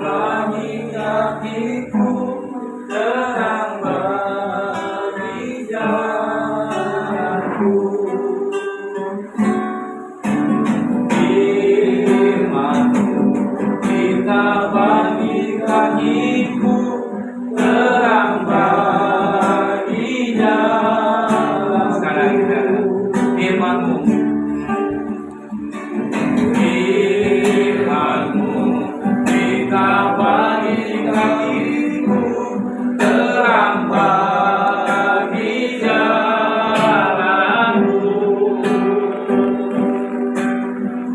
bagi kakiku, terang bagi jalanku. Firman-Mu kita bagi kakiku, terang bagi jalan. Sekarang kita firman-Mu, firman-Mu kita bagi kakiku, terang bagi jalanku.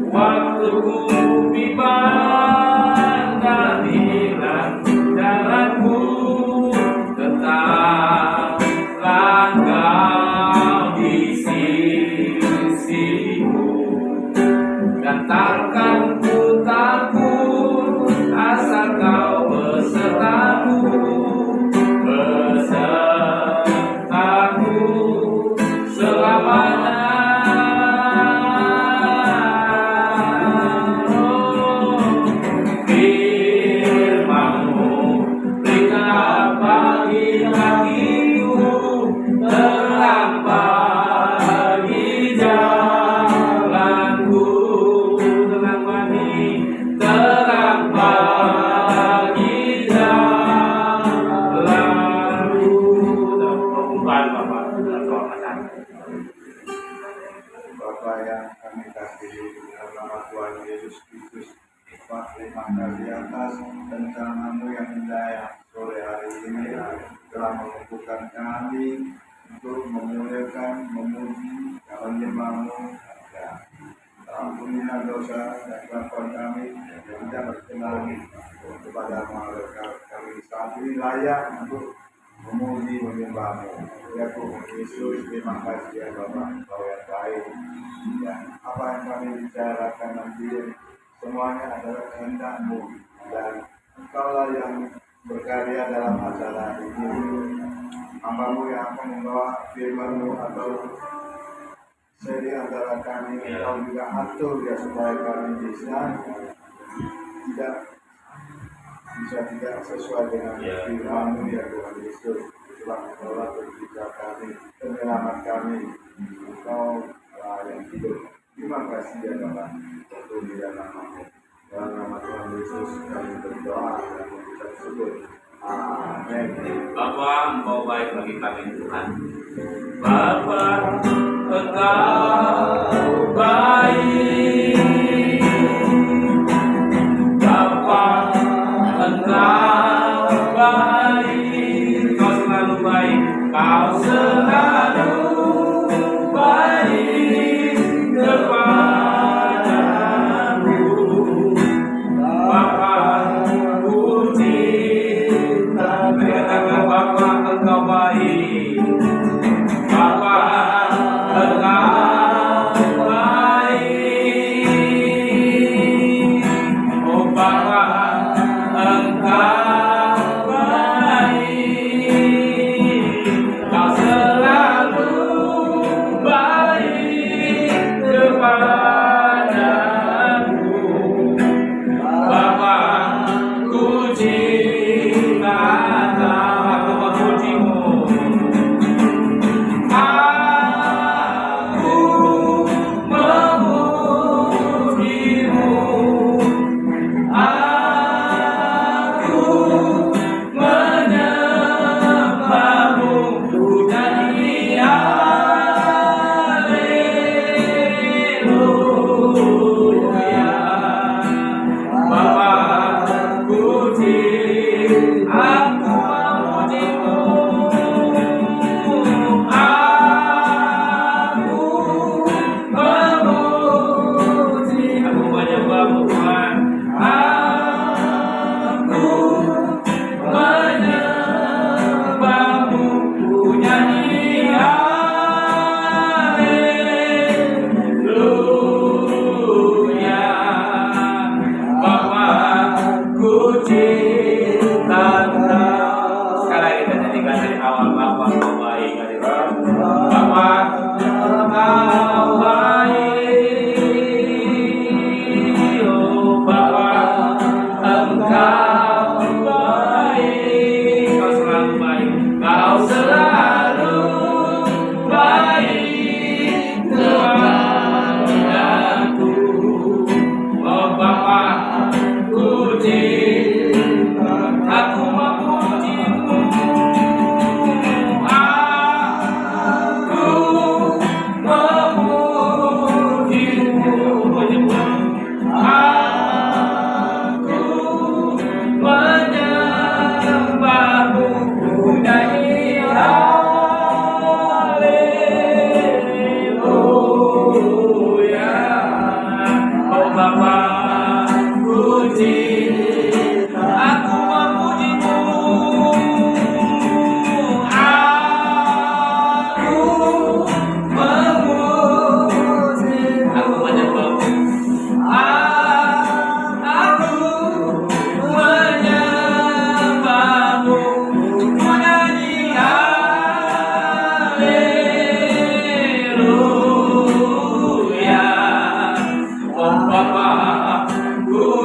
Waktuku bimbang dan hilang jalanku, tetaplah Engkau di sisiku, dan takkan ku takut asal Kau besertaku, besertaku selamanya. Firman-Mu berikan bagi kakiku, terang bagi jalanku, terang bagi jalanku. Pengubah Bapak dalam doa masyarakat. Bapak yang kami kasihi, dalam nama Tuhan Yesus Kristus, Bapak, terima kasih atas rencana-Mu yang indah yang sore hari ini telah mengumpulkan kami untuk memuliakan, memuji, dan menyembah-Mu. Ampunilah dosa dan kelakuan kami yang tidak berkenan kepada malaikat. Kami saat ini layak untuk memuji, menyembah-Mu. Ya Tuhan Yesus, terima kasih ya Bapak, Engkau yang baik. Dan apa yang kami bicarakan nanti semuanya adalah kehendak-Mu, dan Engkaulah yang berkarya dalam acara ini. Hamba-Mu yang akan membawa firman-Mu atau seri antara kami, Engkau juga atur ya supaya kami bisa tidak sesuai dengan firman-Mu ya Tuhan Yesus. Itulah Engkaulah berbicara kami, penyelamat kami. Engkau yang hidup. Terima kasih ya Bapak, untuk di dalam nama-Mu. Dalam nama Tuhan Yesus kami berdoa dan mengucap syukur. Amin. Bapa, Engkau baik bagi kami Tuhan. Bapa, Engkau baik. Bapa, Engkau baik. Kau selalu baik. Kau selalu baik kepadaku. Bapa, ku cinta. Katakan Bapa, Engkau baik. Bapa, Engkau baik.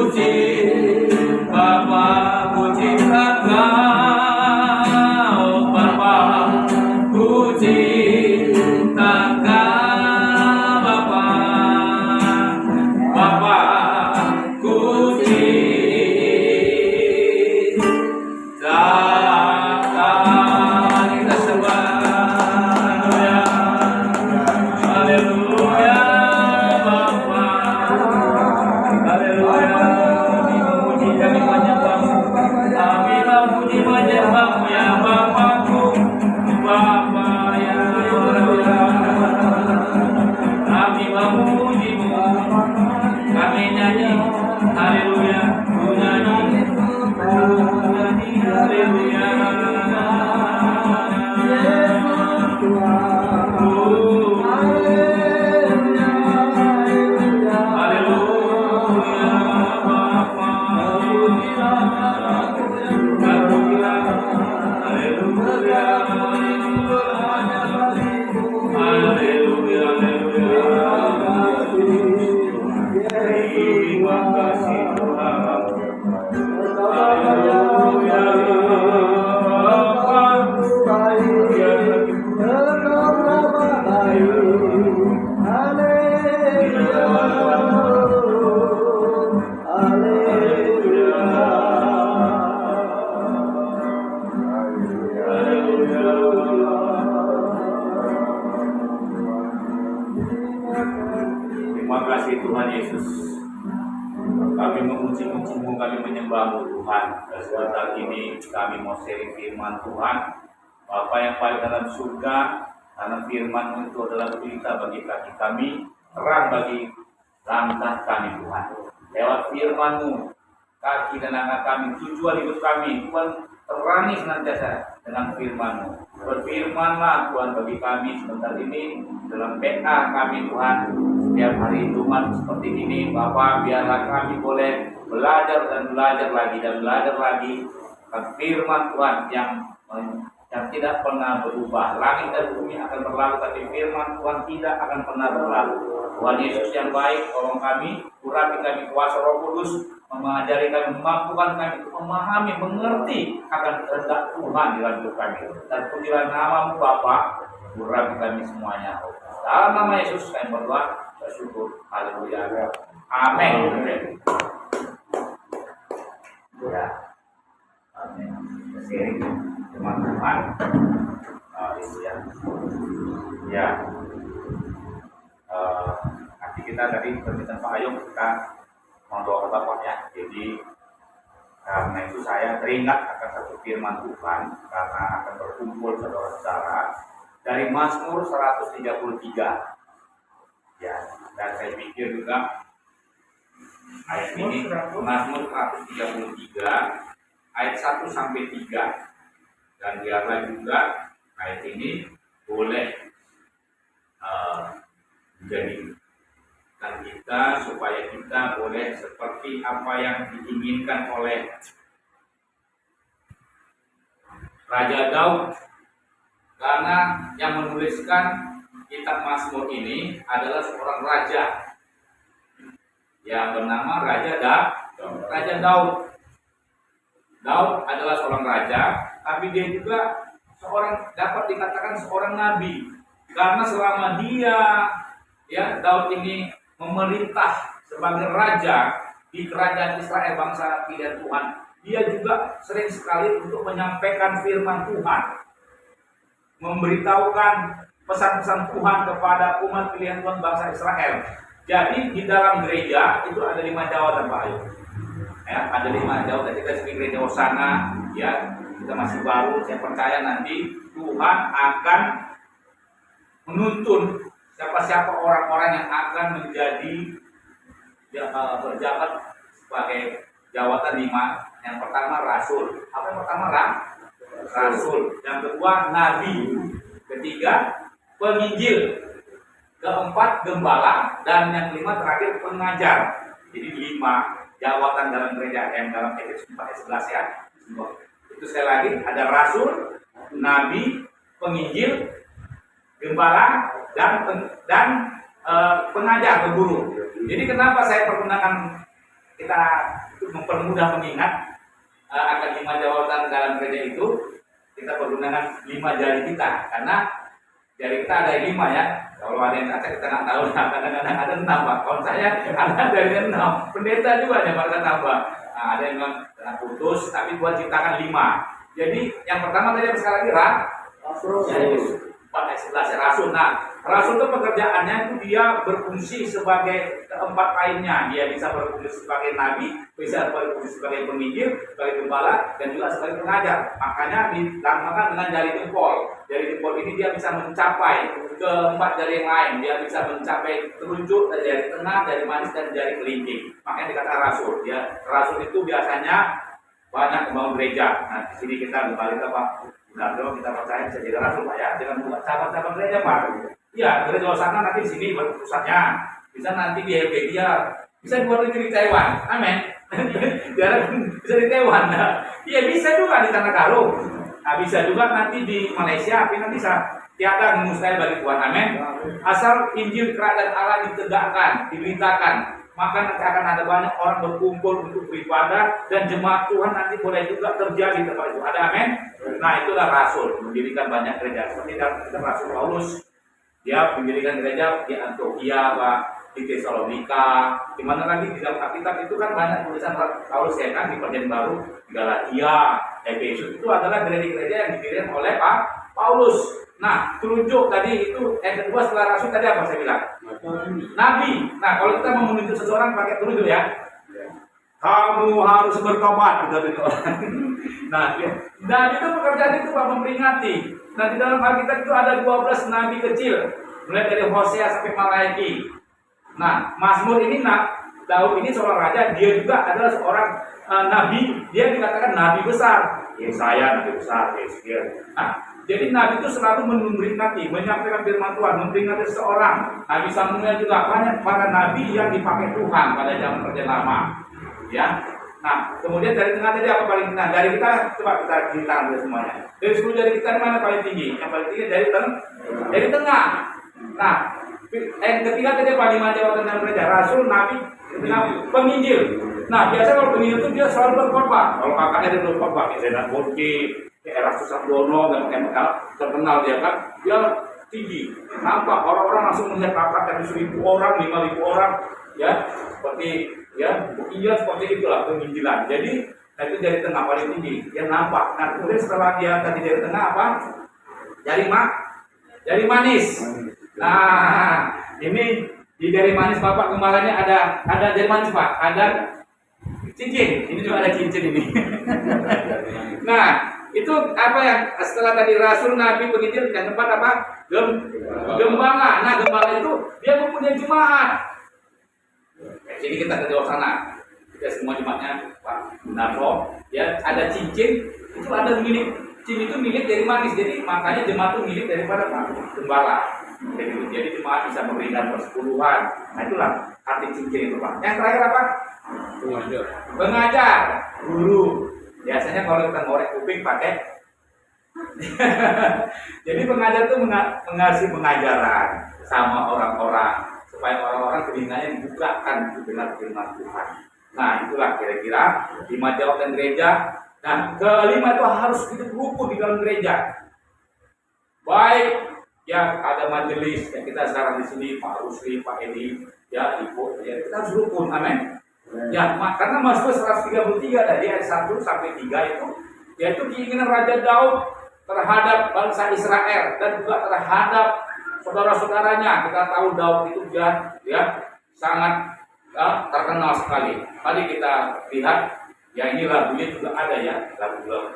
puji Bapa, puji Engkau Bapa, puji Engkau Bapa, Bapa, puji kita sembah. Haleluya, Bapa. Haleluya, kami memuji, kami menyembah-Mu. Kami memuji menyembah-Mu ya Bapa-Ku, Bapa ya kami memuji-Mu. Kami nyanyi, haleluya, ku nyanyi, haleluya. Terima kasih Tuhan Yesus. Kami memuji-muji-Mu, kami menyembah-Mu Tuhan. Dan sebentar ini kami mau sharing firman Tuhan. Bapa yang paling dalam surga, karena firman-Mu itu adalah pelita bagi kaki kami, terang bagi langkah kami Tuhan. Lewat firman-Mu, kaki dan langkah kami, tujuan hidup kami, Tuhan terangi senantiasa dengan firman-Mu. Berfirmanlah Tuhan bagi kami sebentar ini dalam PA kami Tuhan. Setiap hari Tuhan seperti ini Bapa, biarlah kami boleh belajar dan belajar lagi dan belajar lagi tentang firman Tuhan yang tidak pernah berubah. Langit dan bumi akan berlalu, tapi firman Tuhan tidak akan pernah berlalu. Tuhan Yesus yang baik, tolong kami, urapi kami kuasa Roh Kudus, mengajari kami, memampukan kami untuk memahami, mengerti akan kehendak Tuhan di dalam hidup kami. Dan pujilah nama-Mu Bapa, urapi kami semuanya. Dalam nama Yesus kami berdoa, bersyukur. Haleluya. Amin. Ya. Amin. Sharing teman-teman. Haleluya. Ya. Nanti kita tadi permintaan Pak Ayung, kita mendoakan Bapak ya. Jadi karena itu saya teringat akan satu firman Tuhan karena akan berkumpul saudara-saudara dari Mazmur 133. Ya, dan saya pikir juga ayat ini Mazmur 133 ayat 1 sampai 3. Dan biarlah juga ayat ini boleh menjadikan kita supaya kita boleh seperti apa yang diinginkan oleh Raja Daud, karena yang menuliskan kitab Mazmur ini adalah seorang raja yang bernama Raja Daud. Daud adalah seorang raja, tapi dia juga dapat dikatakan seorang nabi, karena selama Daud ini memerintah sebagai raja di kerajaan Israel, bangsa pilihan Tuhan, dia juga sering sekali untuk menyampaikan firman Tuhan, memberitahukan pesan-pesan Tuhan kepada umat pilihan Tuhan bangsa Israel. Jadi di dalam gereja itu ada 5 jawatan Pak Ayu. Ya, ada 5 jawatan. Kita di gereja Hosana, ya, kita masih baru. Saya percaya nanti Tuhan akan menuntun siapa-siapa orang-orang yang akan menjadi berjabat sebagai jawatan 5. Yang pertama rasul. Apa yang pertama rasul. Yang kedua nabi. Ketiga penginjil. Keempat gembala. Dan yang kelima terakhir pengajar. Jadi 5 jawatan dalam gereja yang dalam Efesus 4 ayat 11 ya. Itu sekali lagi ada rasul, nabi, penginjil, gembala dan pengajar, penguru. Jadi kenapa saya pergunakan kita mempermudah mengingat akan 5 jawatan dalam gereja itu, kita pergunakan 5 jari kita, karena jari kita ada 5 ya. Kalau ada yang cacat kita nggak tahu, nah, kadang-kadang ada 6 Pak. Kalau saya ada dari 6, pendeta juga ada pada nambah. Nah, ada yang memang putus, tapi Tuhan ciptakan 5. Jadi yang pertama tadi sekali lagi rasul. Ayat 11 rasul. Nah, rasul itu pekerjaannya itu dia berfungsi sebagai keempat lainnya. Dia bisa berfungsi sebagai nabi, bisa berfungsi sebagai penginjil, sebagai gembala, dan juga sebagai pengajar. Makanya dinamakan dengan jari jempol. Jari jempol ini dia bisa mencapai keempat jari yang lain. Dia bisa mencapai telunjuk dari jari tengah, jari manis, dan jari kelingking. Makanya dikatakan rasul. Ya, rasul itu biasanya banyak membangun gereja. Nah, di sini kita kembali ke Pak Gunardo, kita percaya bisa jadi rasul Pak ya, dengan buat cabang-cabang gereja Pak. Iya, gereja sana nanti di sini pusatnya, bisa nanti di Helvetia, bisa di luar negeri di Taiwan, amin. Bisa di Taiwan, iya bisa juga di Tanah Karo, nah, bisa juga nanti di Malaysia, tapi nanti bisa. Tiada yang mustahil bagi Tuhan, amin. Asal Injil Kerajaan Allah ditegakkan, diberitakan, maka nanti akan ada banyak orang berkumpul untuk beribadah, dan jemaat Tuhan nanti boleh juga terjadi di tempat itu. Ada amin. Nah, itulah rasul, mendirikan banyak gereja. Seperti dalam Rasul Paulus, dia mendirikan gereja di Antioquia, Pak, di Tesalonika, di mana lagi di dalam Alkitab itu kan banyak tulisan Paulus ya kan, di Perjanjian Baru, di Galatia, Efesus, itu adalah gereja-gereja yang didirikan oleh Pak Paulus. Nah, telunjuk tadi itu yang kedua setelah rasul tadi apa saya bilang? Nabi. Nah, kalau kita mau menunjuk seseorang pakai telunjuk ya, kamu harus bertobat, gitu. Nah, Nabi itu pekerjaan itu Pak, memperingati. Nah, di dalam Alkitab itu ada 12 nabi kecil, mulai dari Hosea sampai Malaiki. Nah, Mazmur ini Daud ini seorang raja, dia juga adalah seorang nabi, dia dikatakan nabi besar. Yesaya nabi besar, Yeskiel. Nah, jadi Nabi itu selalu memperingati, menyampaikan firman Tuhan, memperingati seseorang. Nabi Samuel juga banyak para nabi yang dipakai Tuhan pada zaman Perjanjian Lama. Ya. Nah, kemudian dari tengah tadi apa paling tinggi? Dari kita, coba kita ceritakan dulu semuanya. Dari 10 jari kita mana paling tinggi? Yang paling tinggi dari tengah. Nah, yang ketiga tadi apa? 5 jawatan dalam gereja, rasul, nabi, penginjil. Nah, biasa kalau penginjil itu dia selalu berkhotbah. Kalau kakaknya dia berkhotbah, misalnya Burki, Erastus Sabdono, dan terkenal dia kan, dia tinggi, nampak orang-orang langsung melihat kakak, 1.000 orang, 5.000 orang, ya, seperti ya, iya seperti itulah penginjilan. Jadi, nah itu dari tengah paling tinggi, dia nampak. Nah, kemudian setelah dia tadi dari tengah apa? Jari manis. Nah, ini di jari manis Bapak gembalanya ada jari manis Pak, ada cincin. Ini juga ada cincin ini. Nah, itu apa yang setelah tadi rasul, nabi, penginjil, yang tempat apa? Gembala. Nah, gembala itu dia mempunyai jemaat. Jadi kita ke sana. Kita semua jemaatnya Pak Gunardo, ya ada cincin, itu ada milik. Cincin itu milik dari manis. Jadi makanya jemaat itu milik daripada Pak Gembala. Jadi jemaat bisa memberikan persepuluhan. Nah, itulah arti cincin itu Pak. Yang terakhir apa? Pengajar, guru. Biasanya kalau kita ngorek kuping pakai jadi pengajar itu mengasih pengajaran sama orang-orang supaya orang-orang telinganya dibukakan dengan firman Tuhan. Nah, itulah kira-kira 5 jawatan gereja. Nah, kelima itu harus hidup rukun di dalam gereja. Baik ya, ada majelis yang kita sekarang di sini, Pak Rusli, Pak Edi, ya Ibu, ya kita harus rukun, amin. Ya, karena Mazmur 133 dari ayat 1 sampai 3 itu yaitu keinginan Raja Daud terhadap bangsa Israel dan juga terhadap saudara-saudaranya. Kita tahu Daud itu dia sangat terkenal sekali. Mari kita lihat, ya ini lagunya juga ada ya,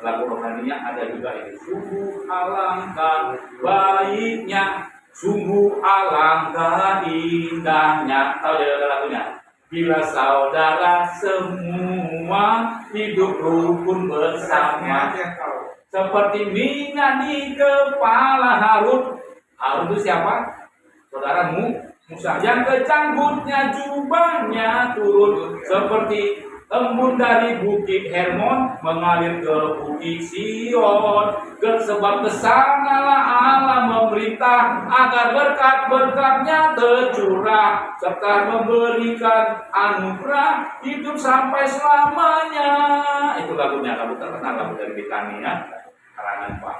lagu rohaninya ada juga ini. Sungguh alangkah baiknya, sungguh alangkah indahnya. Tahu ya lagunya? Bila saudara semua hidup rukun bersama, seperti minyak di kepala Harun. Harun itu siapa? Saudaramu Musa. Yang kecanggutnya jubahnya turun seperti Embun dari Bukit Hermon mengalir ke Bukit Sion. Sebab kesanalah Allah memerintah agar berkat-berkatnya tercurah serta memberikan anugerah hidup sampai selamanya. Itu lagunya, lagu terkenal, lagu dari Betania, karangan Pak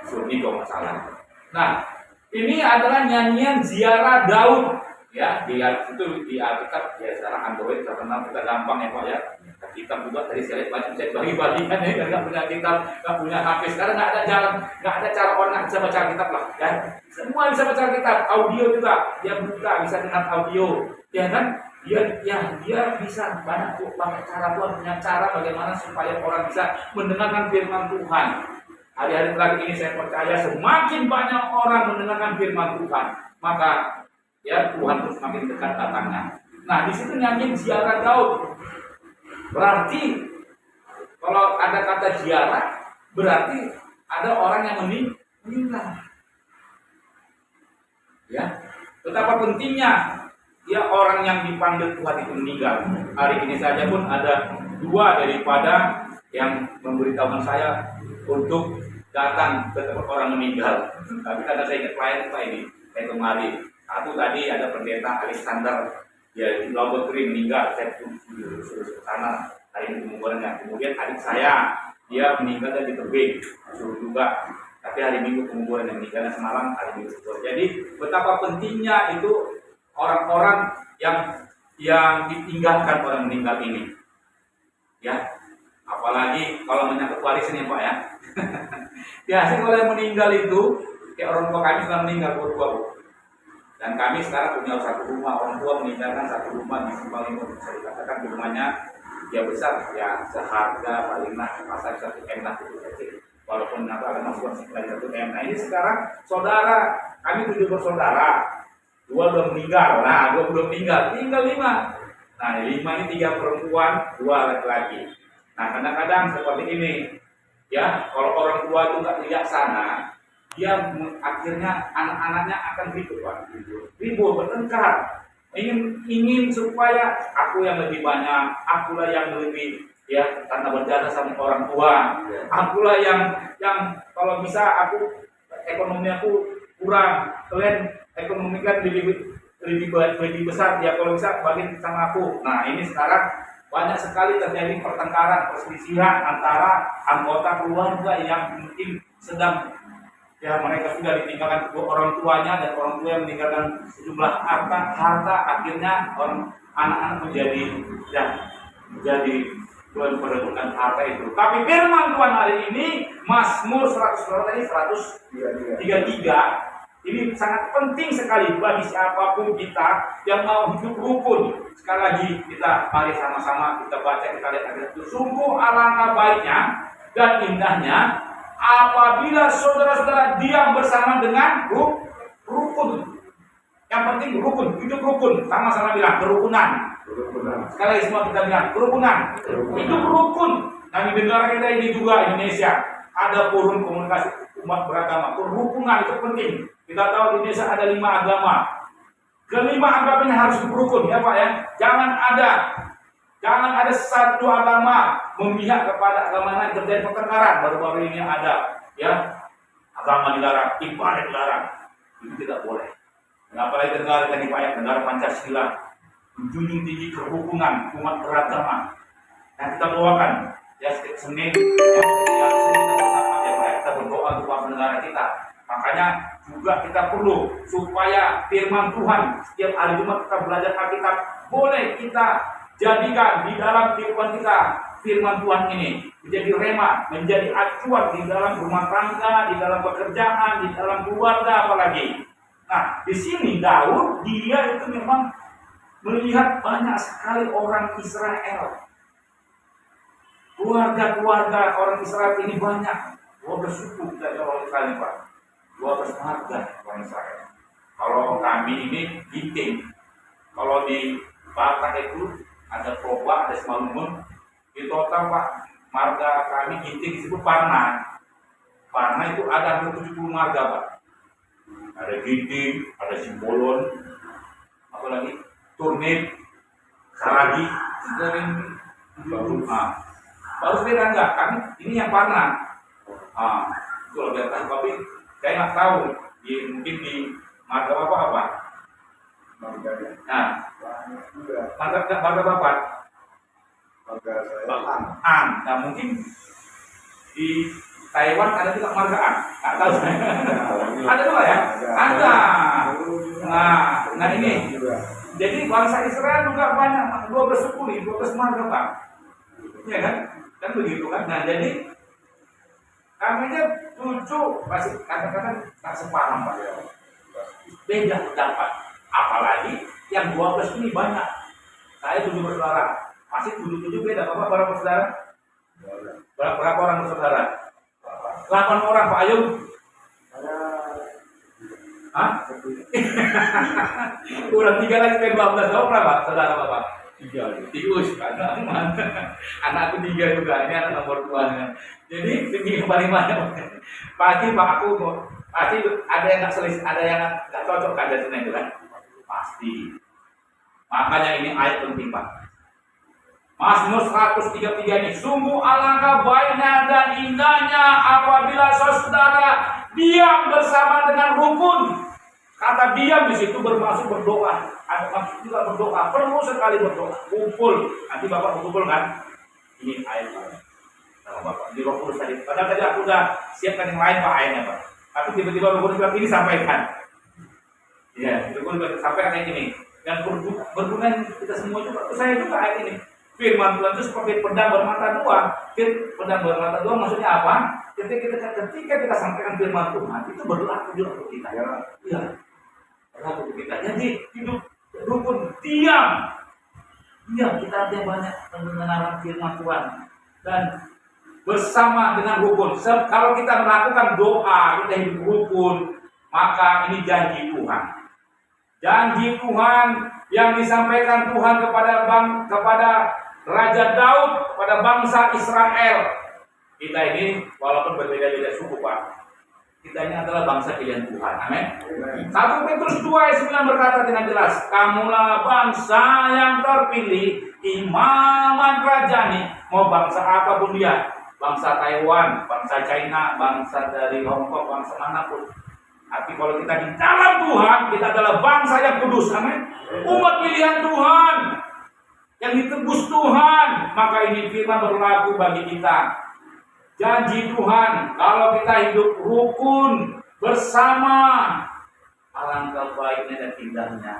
Surdi kalau nggak salah. Nah, ini adalah nyanyian ziarah Daud. Ya, di itu di Alkitab ya, secara Android terkenal, kita gampang ya Pak ya. Kitab juga tadi saya lihat banyak, saya bagi-bagikan ya, nggak punya kitab, nggak punya HP. Sekarang nggak ada jalan, nggak ada cara orang bisa baca kitab lah, ya. Semua bisa baca kitab, audio juga, dia buka bisa dengar audio, ya kan? Dia bisa banyak cara, Tuhan punya cara bagaimana supaya orang bisa mendengarkan firman Tuhan. Hari-hari terakhir ini saya percaya semakin banyak orang mendengarkan firman Tuhan, maka ya Tuhan terus semakin dekat datangnya. Nah, di situ nyanyi ziarah Daud. Berarti kalau ada kata ziarah, berarti ada orang yang meninggal. Ya, betapa pentingnya ya orang yang dipanggil Tuhan itu meninggal. Hari ini saja pun ada 2 daripada yang memberitahukan saya untuk datang ke tempat orang meninggal. Tapi karena saya ingat klien ini, saya kemari. Satu tadi ada pendeta Alexander, ya di Lombok meninggal, saya suruh ke sana hari ini penguburannya. Kemudian adik saya, dia meninggal di Tebing, suruh juga. Tapi hari Minggu penguburan, yang meninggalnya semalam hari Minggu. Jadi betapa pentingnya itu orang-orang yang ditinggalkan orang meninggal ini. Ya, apalagi kalau menyangkut warisan ya Pak ya. Biasanya kalau yang meninggal itu, kayak orang tua kami sudah meninggal berdua. Dan kami sekarang punya 1 rumah, orang tua meninggalkan 1 rumah di Simpang 5. Bisa dikatakan di rumahnya ya besar, ya seharga palinglah pasar 1 M lah gitu kecil. Walaupun ada masukan sekitar 1 M. Nah ini sekarang saudara, kami 7 bersaudara, 2 belum meninggal, nah 2 belum meninggal, tinggal 5. Nah 5 ini 3 perempuan, 2 laki-laki. Nah kadang-kadang seperti ini, ya kalau orang tua itu nggak bijaksana, dia akhirnya anak-anaknya akan ribut, bertengkar, ingin supaya aku yang lebih banyak, akulah yang lebih ya karena berjasa sama orang tua, akulah yang kalau bisa aku ekonomi aku kurang, kalian ekonomi kan lebih besar ya, kalau bisa bagi sama aku. Nah ini sekarang banyak sekali terjadi pertengkaran, perselisihan antara anggota keluarga yang mungkin sedang ya mereka sudah ditinggalkan orang tuanya, dan orang tua yang meninggalkan sejumlah harta, akhirnya anak-anak menjadi perebutan harta itu. Tapi firman Tuhan hari ini Mazmur 133 ini sangat penting sekali bagi siapapun kita yang mau hidup rukun. Sekali lagi kita mari sama-sama kita baca, kita lihat ayat itu. Sungguh alangkah baiknya dan indahnya apabila saudara-saudara diam bersama dengan rukun. Yang penting rukun, hidup rukun. Sama-sama bilang kerukunan. Sekali lagi semua kita bilang kerukunan. Hidup rukun. Nah di negara kita ini juga Indonesia ada forum komunikasi umat beragama. Kerukunan itu penting. Kita tahu di Indonesia ada 5 agama. Kelima agama ini harus rukun ya Pak ya. Jangan ada satu agama memihak kepada agama lain, terjadi pertengkaran. Baru-baru ini ada ya agama dilarang, ibadah dilarang. Itu tidak boleh. Apalagi negara tadi Pak ya, negara Pancasila menjunjung tinggi kerukunan umat beragama. Yang kita doakan ya setiap Senin kita bersama ya Pak, kita berdoa untuk bangsa negara kita. Makanya juga kita perlu supaya firman Tuhan setiap hari Jumat kita belajar Alkitab, boleh kita jadikan di dalam kehidupan kita firman Tuhan ini menjadi rema, menjadi acuan di dalam rumah tangga, di dalam pekerjaan, di dalam keluarga apalagi. Nah, di sini Daud dia itu memang melihat banyak sekali orang Israel. Keluarga-keluarga orang Israel ini banyak. 12 suku dari orang Israel Pak. 12 marga orang Israel. Kalau kami ini Giting. Kalau di Batak itu ada Proba, ada Simalungun. Di total Pak, marga kami Giting disebut Parna. Parna itu ada 70 marga Pak. Ada Giting, ada Simbolon, apalagi Turnip, Saragi, Paus beda enggak? Kami ini yang warna. Itu loh biar tahu. Tapi saya nggak tahu mungkin di marga apa. Nah, marga bapak. Marga saya An. Nah mungkin di Taiwan ada juga marga An. Nggak tahu saya. Ada juga ya? Ada. Nah ini. Jadi bangsa Israel juga banyak 12 suku, 12 marga Pak. Iya kan? Kan begitu kan? Nah jadi kami aja 7 masih kadang-kadang tak sepaham Pak. Beda pendapat. Apalagi yang 12 ini banyak. Saya 7 bersaudara. Masih 7 beda. Bapak berapa bersaudara? Berapa orang bersaudara? 8 orang Pak Ayub. Hah? Kurang 3 lagi ke 12. Berapa saudara Bapak? 3. Anakku 3 juga. Ini anak nomor 2. Jadi tinggi paling banyak. Pasti Pak aku pasti ada yang nggak selisih, ada yang nggak cocok kan dari itu kan? Pasti. Makanya ini ayat penting Pak. Mazmur 133 ini sungguh alangkah baiknya dan indahnya apabila saudara diam bersama dengan rukun. Kata diam di situ bermaksud berdoa. Ada maksud juga berdoa. Perlu sekali berdoa. Kumpul. Nanti Bapak berkumpul kan? Ini ayat Pak. Nah, Bapak di Roh Kudus tadi. Padahal tadi aku udah siapkan yang lain Pak ayatnya Pak. Tapi tiba-tiba Roh Kudus bilang ini sampaikan. Ya, Roh Kudus sampaikan ayat ini. Dan berguna kita semua juga. Saya juga ayat ini. Firman Tuhan itu seperti pedang bermata dua. Pedang bermata dua maksudnya apa? Ketika kita sampaikan firman Tuhan itu berlaku juga untuk kita. Iya. Berlaku untuk kita. Jadi hidup rukun diam. Diam kita ada banyak mendengarkan firman Tuhan dan bersama dengan rukun. Kalau kita melakukan doa kita hidup rukun, maka ini janji Tuhan. Janji Tuhan yang disampaikan Tuhan kepada Raja Daud, kepada bangsa Israel. Kita ini walaupun berbeda-beda suku Pak, kita ini adalah bangsa pilihan Tuhan. Amin. 1 Petrus 2 ayat 9 berkata dengan jelas, kamulah bangsa yang terpilih, imaman rajani. Mau bangsa apapun dia, bangsa Taiwan, bangsa China, bangsa dari Hong Kong, bangsa manapun. Tapi kalau kita di dalam Tuhan, kita adalah bangsa yang kudus. Amin. Umat pilihan Tuhan yang ditebus Tuhan, maka ini firman berlaku bagi kita. Janji Tuhan, kalau kita hidup rukun bersama, alangkah baiknya dan indahnya.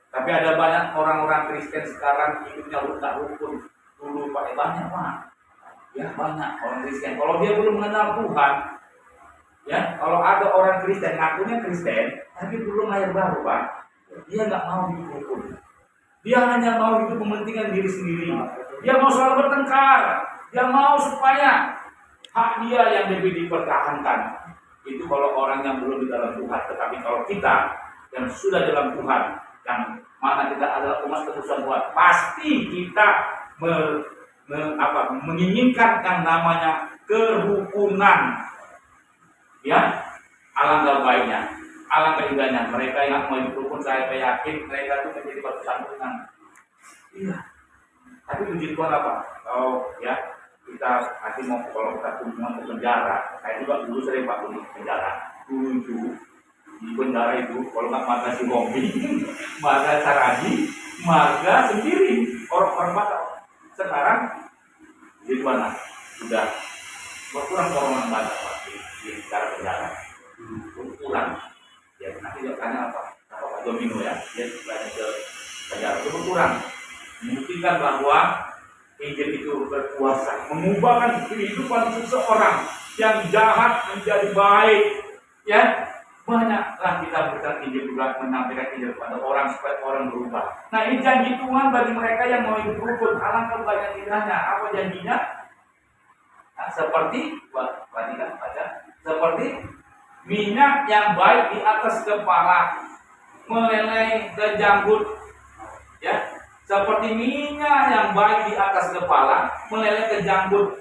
Tapi ada banyak orang-orang Kristen sekarang hidupnya tak rukun. Dulu pakai banyak Pak. Ya banyak orang Kristen. Kalau dia belum mengenal Tuhan, ya kalau ada orang Kristen ngakunya Kristen, tapi belum lahir baru Pak, dia nggak mau hidup rukun. Dia hanya mau hidup mementingkan diri sendiri. Dia mau selalu bertengkar. Dia mau supaya hak dia yang lebih dipertahankan. Itu kalau orang yang belum di dalam Tuhan. Tetapi kalau kita yang sudah dalam Tuhan, yang mana kita adalah umat tebusan Tuhan, pasti kita menginginkan yang namanya kerukunan. Ya, alangkah baiknya. Alangkah indahnya mereka yang mau rukun, saya yakin mereka itu menjadi batu sandungan. Iya. Tapi puji Tuhan apa? Kalau ya kita nanti mau kalau kita kunjungan ke penjara, saya juga dulu sering Pak di penjara. Dulu itu di penjara itu kalau nggak marga si Romi, marga Saradi, marga sendiri orang-orang Batak. Sekarang di mana? Sudah berkurang orang Batak Pak di penjara. Berkurang. Ya, nanti dia tanya apa Pak Domino ya, dia tanya ke penjara itu berkurang. Membuktikan bahwa Injil itu berkuasa, mengubahkan kehidupan seseorang yang jahat menjadi baik. Ya, banyaklah kita berikan Injil juga, menampilkan Injil kepada orang supaya orang berubah. Nah, ini janji Tuhan bagi mereka yang mau hidup rukun. Alangkah banyak indahnya. Apa janjinya? Nah, seperti perhatikan baca, seperti minyak yang baik di atas kepala meleleh ke janggut, ya, seperti minyak yang baik di atas kepala meleleh ke janggut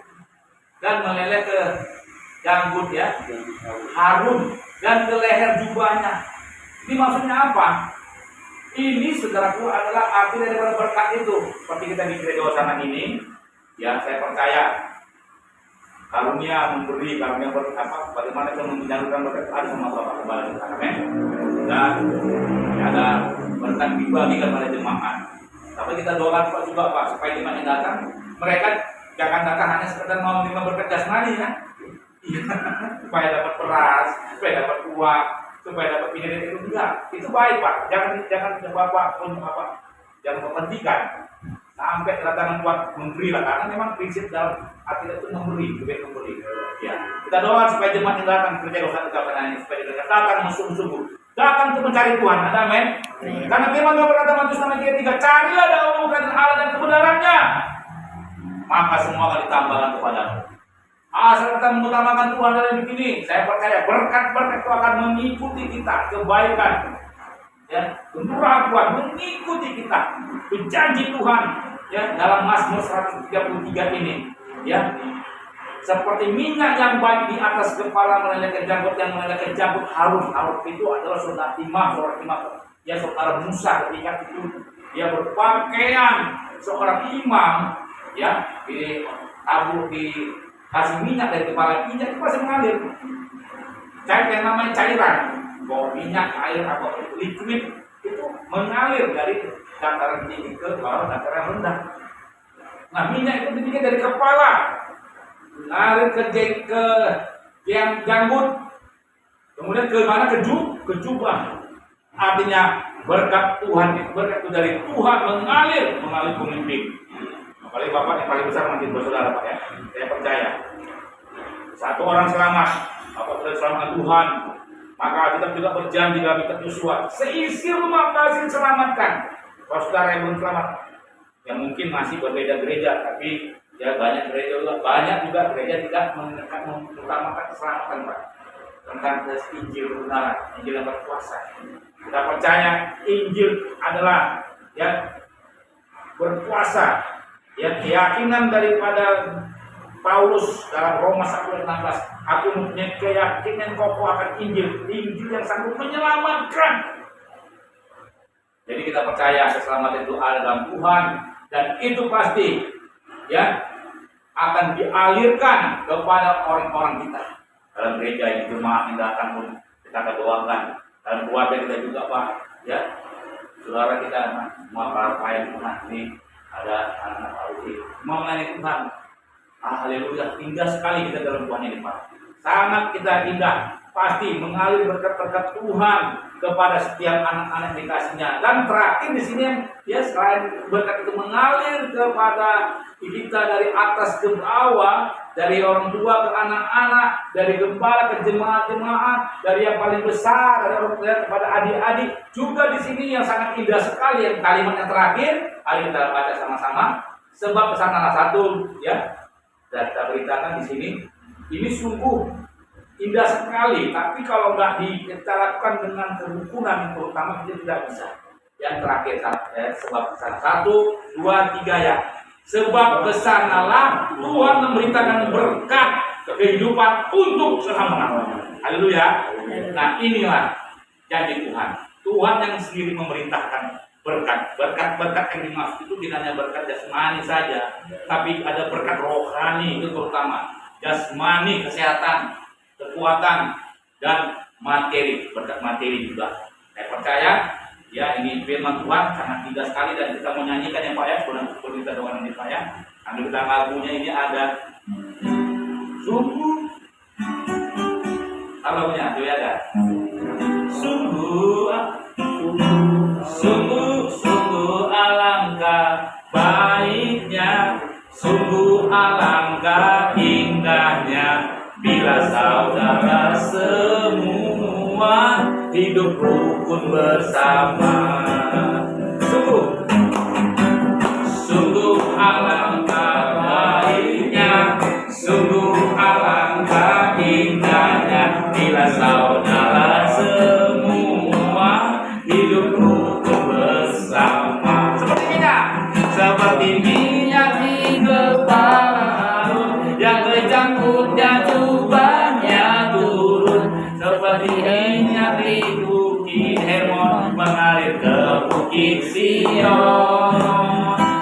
dan meleleh ke janggut, ya, harum dan ke leher jubahnya. Ini maksudnya apa? Ini saudaraku adalah arti daripada berkat itu. Seperti kita di gereja Hosana ini, ya saya percaya karunia memberi, karunia bagaimana kita menyalurkan berkat ada sama Bapak Kepala kita, amin. Dan ada berkat dibagi kepada jemaat. Tapi kita doakan juga Pak supaya jemaat yang datang, mereka jangan datang hanya sekedar mau menerima berkat jasmani ya, supaya dapat beras, supaya dapat uang, supaya dapat pinjaman itu enggak. Itu baik Pak. Jangan Bapak pun jangan kepentingan sampai kedatangan buat memberi lah, karena memang prinsip dalam arti itu memberi, lebih memberi. Ya, kita doa supaya jemaat yang datang kerja usaha kegabanan ini supaya mereka datang sungguh-sungguh, datang untuk mencari Tuhan. Ada amin. Karena firman Tuhan berkata Matius 6:3, carilah dahulu kerajaan Allah dan kebenarannya, maka semua akan ditambahkan kepadamu. Asal kita mengutamakan Tuhan dalam hidup ini, saya percaya berkat-berkat itu akan mengikuti kita, kebaikan, ya, kemurahan Tuhan mengikuti kita, janji Tuhan, ya, dalam Mazmur 133 ini, ya, seperti minyak yang baik di atas kepala melelehkan janggut, yang melelehkan janggut harus itu adalah saudara Timah, ya, saudara Musa ketika itu dia berpakaian seorang imam, ya, di kasih minyak dari kepala, minyak itu masih mengalir. Cair yang namanya cairan, bahwa minyak, air, apa liquid itu mengalir dari dataran tinggi ke bawah dataran rendah. Nah, minyak itu dibikin dari kepala, mengalir ke yang janggut, kemudian ke mana, ke jubah. Artinya berkat Tuhan, berkat itu dari Tuhan mengalir pemimpin. Apalagi Bapak yang paling besar nanti bersaudara Pak ya, saya percaya. Satu orang selamat, Bapak sudah selamatkan Tuhan, maka kita juga berjanji dalam kitab Yosua, seisi rumah pasti diselamatkan. Kalau saudara yang belum selamat, yang mungkin masih berbeda gereja, tapi ya banyak juga gereja tidak mengutamakan keselamatan Pak, tentang Injil kebenaran, Injil yang berkuasa. Kita percaya Injil adalah ya berkuasa. Ya, keyakinan daripada Paulus dalam Roma 1:16, aku mempunyai keyakinan kokoh akan Injil yang sanggup menyelamatkan. Jadi kita percaya keselamatan itu ada dalam Tuhan, dan itu pasti ya akan dialirkan kepada orang-orang kita dalam gereja ini, jemaat yang datang pun kita doakan, dalam keluarga kita juga Pak, ya, saudara kita semua para pelayan Tuhan ini. Ada anak-anak Ausi melayani Tuhan. Haleluya, indah sekali kita dalam Tuhan ini Pak. Sangat kita indah, pasti mengalir berkat-berkat Tuhan kepada setiap anak-anak dikasihnya. Dan terakhir di sini ya, selain berkat itu mengalir kepada kita dari atas ke bawah, dari orang tua ke anak-anak, dari gembala ke jemaat-jemaat, dari yang paling besar, dari orang tua kepada adik-adik. Juga di sini yang sangat indah sekali yang kalimat yang terakhir, mari kita baca sama-sama. Sebab kesanalah satu, ya, dan kita beritakan di sini. Ini sungguh indah sekali, tapi kalau nggak kita lakukan dengan kerukunan, terutama kita tidak bisa. Yang terakhir, sebab kesana 1, 2, 3 ya. Sebab kesanalah Tuhan memberitakan berkat kehidupan untuk selama-lamanya. Haleluya. Nah, inilah janji Tuhan. Tuhan yang sendiri memerintahkan berkat. Berkat-berkat yang dimaksud itu tidak hanya berkat jasmani saja, tapi ada berkat rohani itu terutama. Jasmani, kesehatan, kekuatan, dan materi. Berkat materi juga. Saya percaya ya, ini firman Tuhan sangat indah sekali, dan kita mau nyanyikan ya Pak ya, sebelum kita doakan ini Pak ya. Ambil kita lagunya ini ada sungguh, lagunya itu ya ada sungguh alangkah baiknya, sungguh alangkah indahnya bila saudara semua hidup rukun bersama. Sungguh alangkah baiknya, sungguh alangkah indahnya bila saudara semua hidup rukun bersama. Seperti minyak di kepala Harun yang berjangkut dan jubahnya turun, seperti minyak di bukit Hermon mengalir ke bukit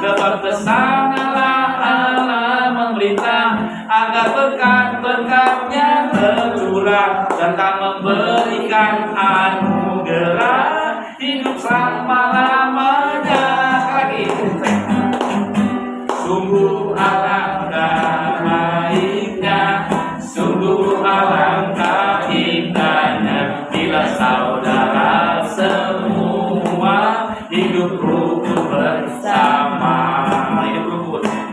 Keberkesananlah Allah memerintah agar berkat-berkatnya tercurah dan tak memberikan anugerah hidup selama-lamanya. Sekali lagi. Sungguh alangkah baiknya, sungguh alangkah indahnya bila saudara semua hidup rukun bersama.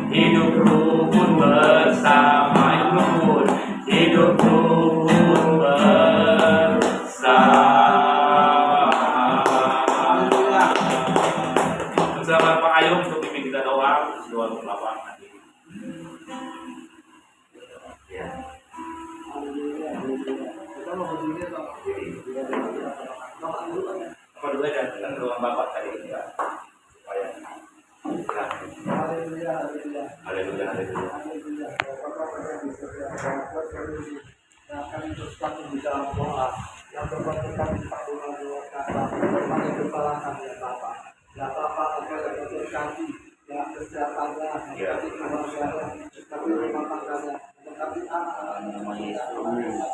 Hidup rukun bersama, hidup rukun bersama. Bersama Pak Ayub untuk pimpin kita doa untuk lapangan nanti. Ya. Apa dulu aja kan ruang Bapak tadi kita supaya haleluya. Yang akan teruskan di dalam doa yang berkat Pak Tuhan kata berbagai kesalahan ya Bapak. Ya Bapak engkau yang memberkati ya kesehatannya, memberkati keluarganya, memberkati rumah tangganya, memberkati anak-anaknya,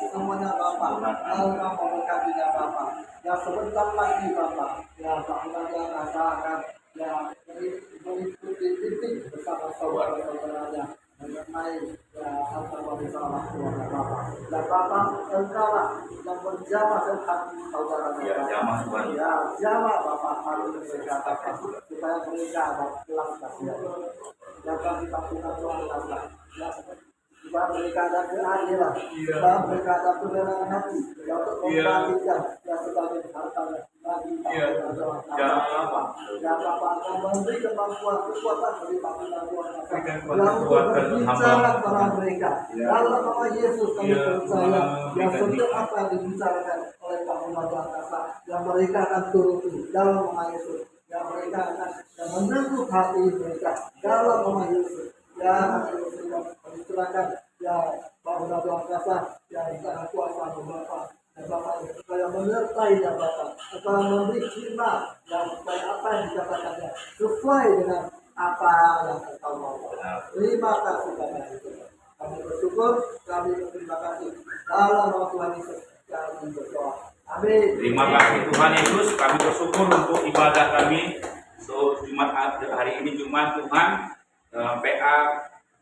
semuanya Bapak. Engkau memberkatinya Bapak. Ya sebentar lagi Bapak, ya Pak Tuhan yang akan ya mengikuti titik bersama saudara-saudaranya mengenai ya antara bersama keluarga Bapak. Dan Bapak engkau lah yang menjamah hati saudara Ya, jamah Tuhan. Ya, jamah Bapak harus mereka Bapak supaya mereka pulang kasihan. Yang kami lakukan Tuhan kata, ya supaya mereka ada keadilan, supaya mereka ada kebenaran hati, ya untuk membagikan ya sebagai hartanya bagi Bapak. Ya Bapak akan memberi kekuatan bagi Bapak Tuhan yang berbicara kepada mereka. Dalam nama Yesus kami percaya yang setiap apa yang dibicarakan oleh Pak Tuhan kata yang mereka akan turuti dalam nama Yesus. Yang mereka akan menyentuh hati mereka dalam nama Yesus. Ya Yesus mencerahkan ya Pak Tuhan kata yang sangat kuasa Bapak. Dan Bapak supaya menyertai ya Bapak, supaya memberi hikmat dan supaya apa yang dikatakannya sesuai dengan apa yang Engkau mau. Terima kasih Bapak Yesus. Kami bersyukur, kami berterima kasih. Dalam nama Tuhan Yesus kami berdoa. Amin. Terima kasih Tuhan Yesus. Kami bersyukur untuk ibadah kami. Jumat hari ini Jumat Tuhan PA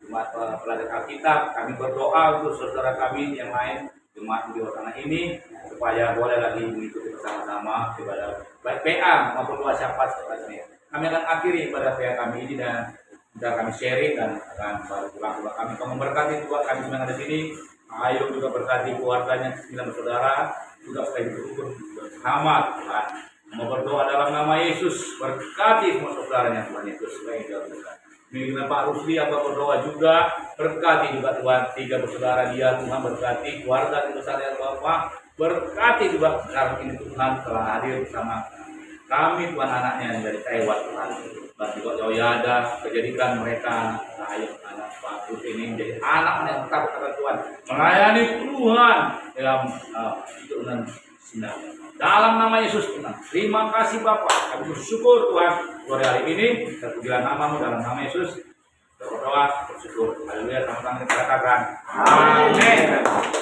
Jumat pelajar Alkitab. Kami berdoa untuk saudara kami yang lain Jumat di luar sana ini supaya boleh lagi mengikuti bersama-sama ibadah baik PA maupun doa syafaat setelahnya. Kami akan akhiri ibadah PA kami ini dan sudah kami sharing dan akan baru pulang kami. Kami memberkati buat kami yang ada di sini. Ayo juga berkati keluarganya 9 bersaudara juga supaya bersyukur bersama Tuhan. Mau berdoa dalam nama Yesus, berkati semua saudaranya Tuhan Yesus supaya dia berkati. Dengan Pak Rusli apa berdoa juga berkati juga Tuhan 3 bersaudara dia Tuhan berkati keluarga besarnya Bapak berkati juga sekarang ini Tuhan telah hadir bersama kami Tuhan anaknya yang dari Taiwan Tuhan dan juga Joyada menjadikan mereka anak Pak Rusli ini menjadi anak yang tetap kepada Tuhan melayani Tuhan dalam itu dengan sinar. Dalam nama Yesus Tuhan. Terima kasih Bapak. Kami bersyukur Tuhan. Sore hari ini terpujilah namamu dalam nama Yesus. Berdoa, bersyukur. Haleluya. Sama-sama kita katakan. Amin.